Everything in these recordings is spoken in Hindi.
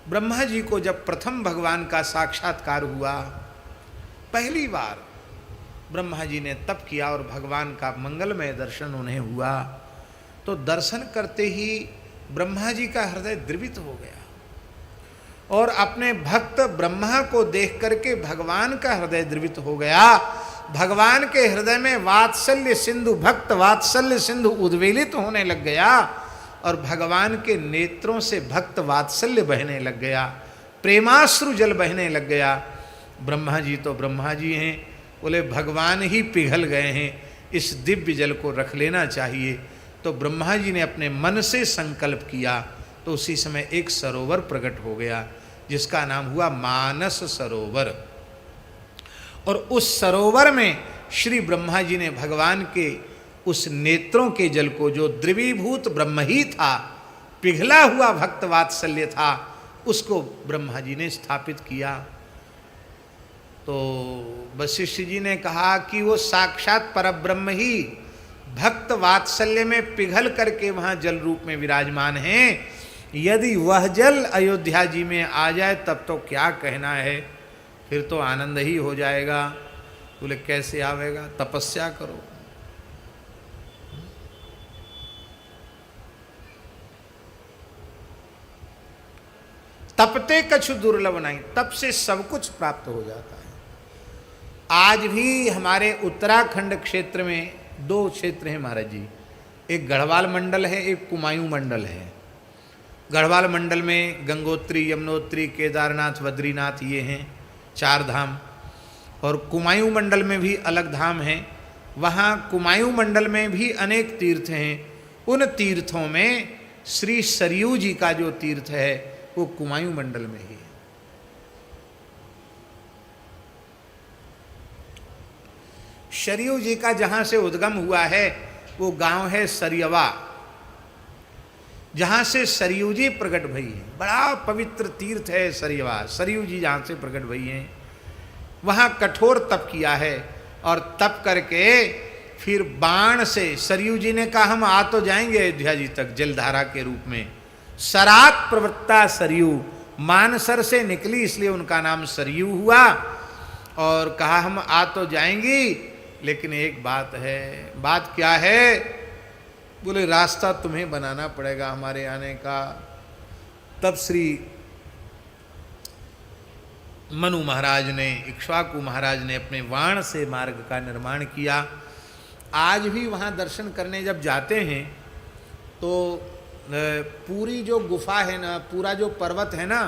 ब्रह्मा जी को जब प्रथम भगवान का साक्षात्कार हुआ, पहली बार ब्रह्मा जी ने तप किया और भगवान का मंगलमय दर्शन उन्हें हुआ, तो दर्शन करते ही ब्रह्मा जी का हृदय द्रवित हो गया और अपने भक्त ब्रह्मा को देख करके भगवान का हृदय द्रवित हो गया। भगवान के हृदय में वात्सल्य सिंधु, भक्त वात्सल्य सिंधु उद्वेलित होने लग गया और भगवान के नेत्रों से भक्त वात्सल्य बहने लग गया, प्रेमाश्रु जल बहने लग गया। ब्रह्मा जी तो ब्रह्मा जी हैं, बोले भगवान ही पिघल गए हैं, इस दिव्य जल को रख लेना चाहिए। तो ब्रह्मा जी ने अपने मन से संकल्प किया, तो उसी समय एक सरोवर प्रकट हो गया जिसका नाम हुआ मानस सरोवर। और उस सरोवर में श्री ब्रह्मा जी ने भगवान के उस नेत्रों के जल को, जो द्रवीभूत ब्रह्म ही था, पिघला हुआ भक्त वात्सल्य था, उसको ब्रह्मा जी ने स्थापित किया। तो वशिष्ठ जी ने कहा कि वो साक्षात परब्रह्म ही भक्त वात्सल्य में पिघल करके वहाँ जल रूप में विराजमान हैं। यदि वह जल अयोध्या जी में आ जाए तब तो क्या कहना है, फिर तो आनंद ही हो जाएगा। बोले कैसे आवेगा, तपस्या करो। तपते कछु दुर्लभ नहीं, तप से सब कुछ प्राप्त हो जाता है। आज भी हमारे उत्तराखंड क्षेत्र में दो क्षेत्र हैं महाराज जी, एक गढ़वाल मंडल है, एक कुमायूं मंडल है। गढ़वाल मंडल में गंगोत्री, यमुनोत्री, केदारनाथ, बद्रीनाथ ये हैं 4 धाम, और कुमायूं मंडल में भी अलग धाम हैं। वहाँ कुमायूं मंडल में भी अनेक तीर्थ हैं। उन तीर्थों में श्री सरयू जी का जो तीर्थ है वो कुमायूं मंडल में ही है। सरयू जी का जहाँ से उद्गम हुआ है वो गांव है सरियवा, जहाँ से सरयू जी प्रकट भई है। बड़ा पवित्र तीर्थ है सरियवा, सरयू जी जहाँ से प्रकट भई हैं। वहाँ कठोर तप किया है और तप करके फिर बाण से, सरयू जी ने कहा हम आ तो जाएंगे अयोध्या जी तक जलधारा के रूप में। सरात प्रवृत्ता सरयू, मानसर से निकली इसलिए उनका नाम सरयू हुआ। और कहा हम आ तो जाएंगी, लेकिन एक बात है। बात क्या है? बोले रास्ता तुम्हें बनाना पड़ेगा हमारे आने का। तब श्री मनु महाराज ने, इक्ष्वाकु महाराज ने अपने वाण से मार्ग का निर्माण किया। आज भी वहाँ दर्शन करने जब जाते हैं तो पूरी जो गुफा है ना, पूरा जो पर्वत है ना,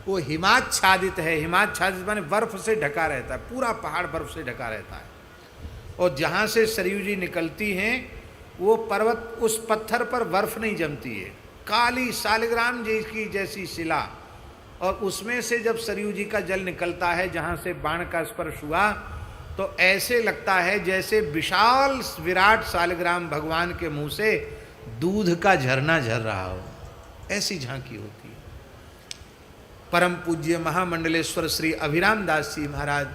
वो हिमाच्छादित है। हिमाच्छादित माने बर्फ से ढका रहता है, पूरा पहाड़ बर्फ से ढका रहता है। और जहाँ से सरयू जी निकलती हैं वो पर्वत, उस पत्थर पर बर्फ नहीं जमती है, काली सालिग्राम जी की जैसी शिला। और उसमें से जब सरयू जी का जल निकलता है, जहाँ से बाण का स्पर्श हुआ, तो ऐसे लगता है जैसे विशाल विराट सालिग्राम भगवान के मुंह से दूध का झरना झर रहा हो, ऐसी झांकी होती है। परम पूज्य महामंडलेश्वर श्री अभिराम दास जी महाराज,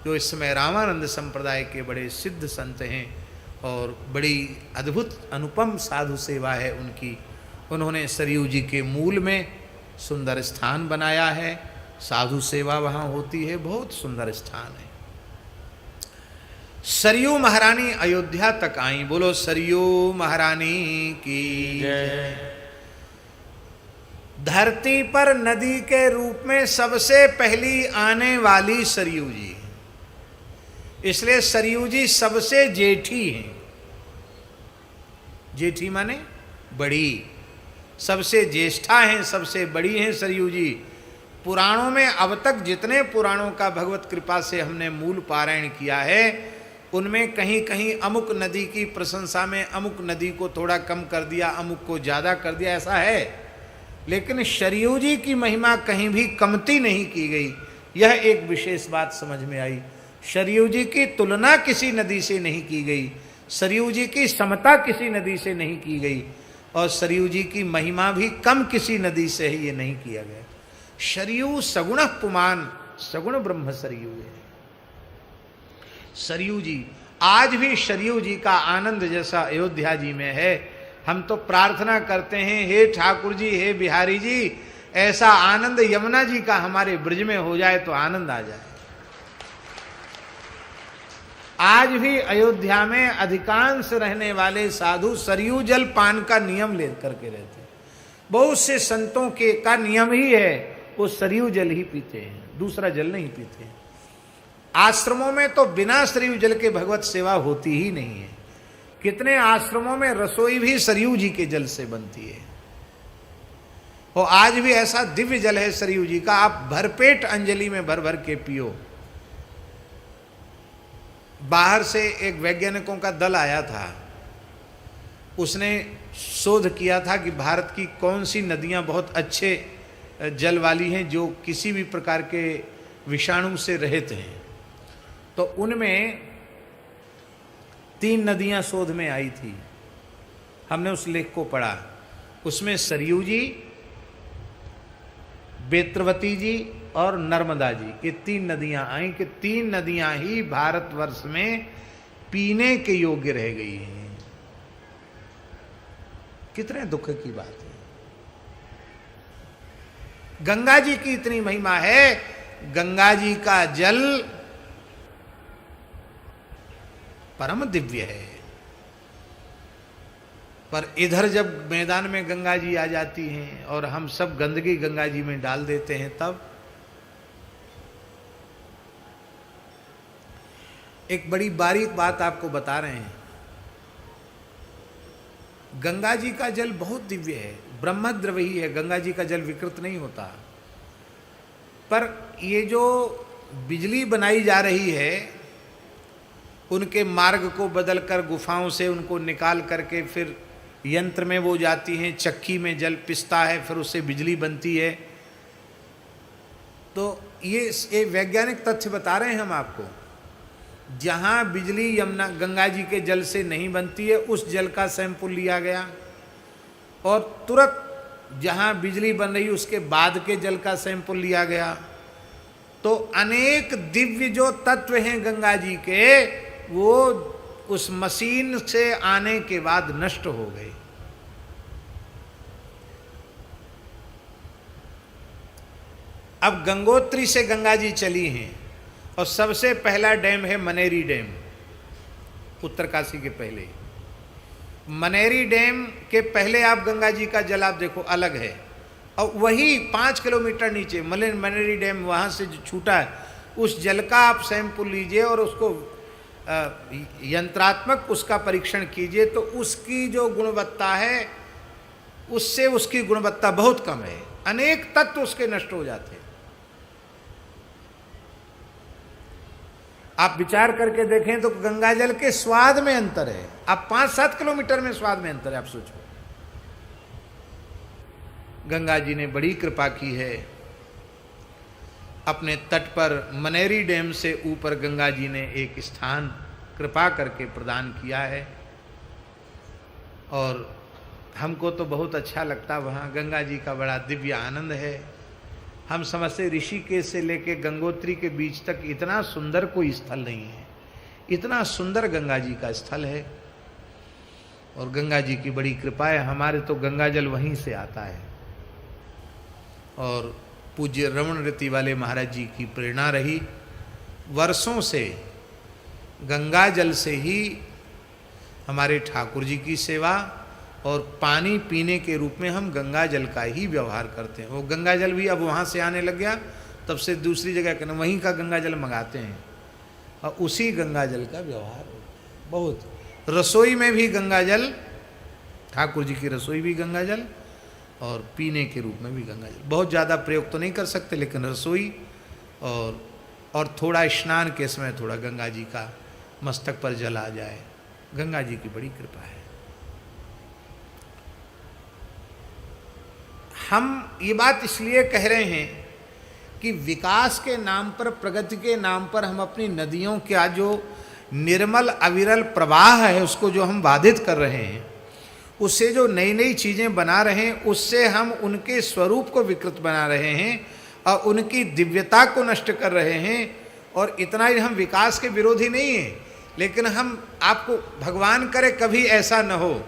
जो इस समय रामानंद संप्रदाय के बड़े सिद्ध संत हैं और बड़ी अद्भुत अनुपम साधु सेवा है उनकी, उन्होंने सरयू जी के मूल में सुंदर स्थान बनाया है। साधु सेवा वहाँ होती है, बहुत सुंदर स्थान है। सरयू महारानी अयोध्या तक आई। बोलो सरयू महारानी की जय। धरती पर नदी के रूप में सबसे पहली आने वाली सरयू जी, इसलिए सरयू जी सबसे जेठी हैं। जेठी माने बड़ी, सबसे ज्येष्ठा हैं, सबसे बड़ी हैं सरयू जी। पुराणों में अब तक जितने पुराणों का भगवत कृपा से हमने मूल पारायण किया है, उनमें कहीं कहीं अमुक नदी की प्रशंसा में अमुक नदी को थोड़ा कम कर दिया, अमुक को ज़्यादा कर दिया, ऐसा है। लेकिन सरयू जी की महिमा कहीं भी कमती नहीं की गई। यह एक विशेष बात समझ में आई। सरयू जी की तुलना किसी नदी से नहीं की गई, सरयू जी की समता किसी नदी से नहीं की गई, और सरयू जी की महिमा भी कम किसी नदी से ही ये नहीं किया गया। सरयू सगुण पुमान, सगुण ब्रह्म सरयू है सरयू जी। आज भी सरयू जी का आनंद जैसा अयोध्या जी में है। हम तो प्रार्थना करते हैं, हे ठाकुर जी, हे बिहारी जी, ऐसा आनंद यमुना जी का हमारे ब्रज में हो जाए तो आनंद आ जाए। आज भी अयोध्या में अधिकांश रहने वाले साधु सरयू जल पान का नियम ले करके रहते हैं। बहुत से संतों के का नियम ही है, वो सरयू जल ही पीते हैं, दूसरा जल नहीं पीते हैं। आश्रमों में तो बिना सरयू जल के भगवत सेवा होती ही नहीं है। कितने आश्रमों में रसोई भी सरयू जी के जल से बनती है। और आज भी ऐसा दिव्य जल है सरयू जी का, आप भरपेट अंजलि में भर भर के पियो। बाहर से एक वैज्ञानिकों का दल आया था, उसने शोध किया था कि भारत की कौन सी नदियां बहुत अच्छे जल वाली हैं जो किसी भी प्रकार के विषाणु से रहित हैं। तो उनमें 3 नदियां शोध में आई थी। हमने उस लेख को पढ़ा, उसमें सरयू जी, बेत्रवती जी और नर्मदा जी, ये 3 नदियां आई कि 3 नदियां ही भारतवर्ष में पीने के योग्य रह गई हैं। कितने दुख की बात है। गंगा जी की इतनी महिमा है, गंगा जी का जल परम दिव्य है, पर इधर जब मैदान में गंगा जी आ जाती हैं और हम सब गंदगी गंगा जी में डाल देते हैं, तब एक बड़ी बारीक बात आपको बता रहे हैं। गंगा जी का जल बहुत दिव्य है, ब्रह्मद्रव ही है, गंगा जी का जल विकृत नहीं होता। पर ये जो बिजली बनाई जा रही है, उनके मार्ग को बदलकर गुफाओं से उनको निकाल करके फिर यंत्र में वो जाती हैं, चक्की में जल पिसता है, फिर उससे बिजली बनती है। तो ये वैज्ञानिक तथ्य बता रहे हैं हम आपको। जहाँ बिजली यमुना गंगा जी के जल से नहीं बनती है, उस जल का सैंपल लिया गया और तुरंत जहाँ बिजली बन रही उसके बाद के जल का सैंपल लिया गया। तो अनेक दिव्य जो तत्व हैं गंगा जी के, वो उस मशीन से आने के बाद नष्ट हो गए। अब गंगोत्री से गंगा जी चली हैं और सबसे पहला डैम है मनेरी डैम, उत्तरकाशी के पहले। मनेरी डैम के पहले आप गंगा जी का जल आप देखो अलग है, और वही 5 किलोमीटर नीचे मनेरी डैम वहाँ से जो छूटा है, उस जल का आप सैंपल लीजिए और उसको यंत्रात्मक उसका परीक्षण कीजिए, तो उसकी जो गुणवत्ता है उससे उसकी गुणवत्ता बहुत कम है। अनेक तत्व उसके नष्ट हो जाते हैं। आप विचार करके देखें तो गंगा जल के स्वाद में अंतर है। आप 5-7 किलोमीटर में स्वाद में अंतर है, आप सोचो। गंगा जी ने बड़ी कृपा की है, अपने तट पर मनेरी डैम से ऊपर गंगा जी ने एक स्थान कृपा करके प्रदान किया है, और हमको तो बहुत अच्छा लगता। वहाँ गंगा जी का बड़ा दिव्य आनंद है। हम समझते ऋषिकेश से लेके गंगोत्री के बीच तक इतना सुंदर कोई स्थल नहीं है। इतना सुंदर गंगा जी का स्थल है, और गंगा जी की बड़ी कृपा है। हमारे तो गंगा जल वहीं से आता है, और पूज्य रमण रीति वाले महाराज जी की प्रेरणा रही। वर्षों से गंगा जल से ही हमारे ठाकुर जी की सेवा और पानी पीने के रूप में हम गंगा जल का ही व्यवहार करते हैं। वो गंगा जल भी अब वहाँ से आने लग गया, तब से दूसरी जगह के वहीं का गंगा जल मंगाते हैं और उसी गंगा जल का व्यवहार बहुत। रसोई में भी गंगा जल, ठाकुर जी की रसोई भी गंगा जल, और पीने के रूप में भी गंगा जल। बहुत ज़्यादा प्रयोग तो नहीं कर सकते, लेकिन रसोई और थोड़ा स्नान के समय थोड़ा गंगा जी का मस्तक पर जल आ जाए। गंगा जी की बड़ी कृपा है। हम ये बात इसलिए कह रहे हैं कि विकास के नाम पर, प्रगति के नाम पर हम अपनी नदियों का जो निर्मल अविरल प्रवाह है उसको जो हम बाधित कर रहे हैं, उससे जो नई नई चीज़ें बना रहे हैं, उससे हम उनके स्वरूप को विकृत बना रहे हैं और उनकी दिव्यता को नष्ट कर रहे हैं। और इतना ही, हम विकास के विरोधी नहीं हैं, लेकिन हम, आपको भगवान करे कभी ऐसा न हो,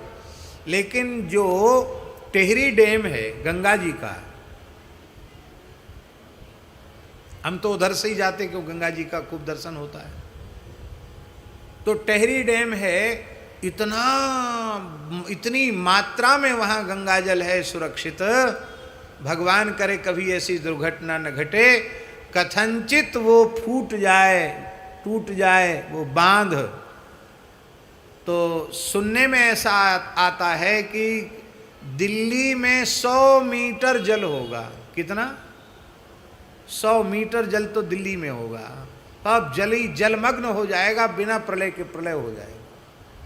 लेकिन जो टेहरी डैम है गंगा जी का, हम तो उधर से ही जाते क्यों, गंगा जी का खूब दर्शन होता है। तो टेहरी डैम है, इतनी मात्रा में वहाँ गंगा जल है सुरक्षित, भगवान करे कभी ऐसी दुर्घटना न घटे, कथनचित वो फूट जाए, टूट जाए वो बांध, तो सुनने में ऐसा आता है कि दिल्ली में 100 मीटर जल होगा। कितना? 100 मीटर जल तो दिल्ली में होगा। अब जली जलमग्न हो जाएगा, बिना प्रलय के प्रलय हो जाएगा।